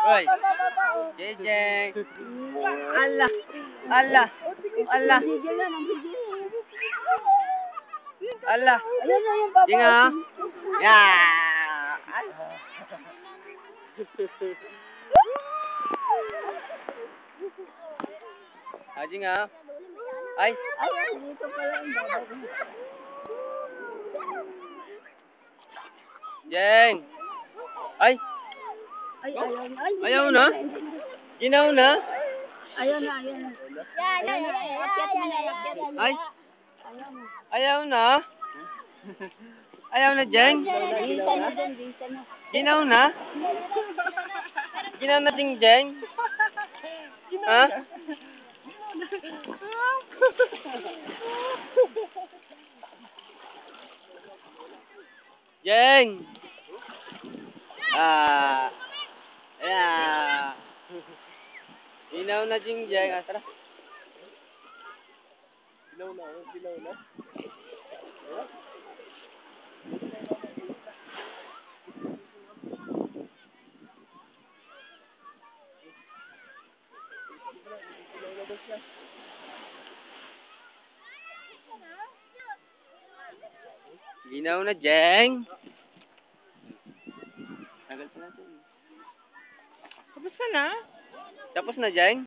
Hoy. Jeng. Allah. Allah. Allah. Allah. Jeng ah. Ya. Jeng ah. Ay. Dito pala yung baba. Jeng. Ay. Ay, ayaw na. Ay, Ayaw na? Ginaw na? ayaw na, ayaw na. Ayaw na, akyat mo na, akyat mo na. Ay. Ayaw na. Ayaw na? Ayaw na, Jeng? Bisa na dun, bisa na. Ginaw na? Ginaw na, Jeng? Ha? Jeng! Ah! Ayan! Ginaw na, Jeng. Ah, tara. Ginaw na, ginaw na. Ginaw na, Jeng. Tagal pa natin. Tapos na? Tapos na, Jeng?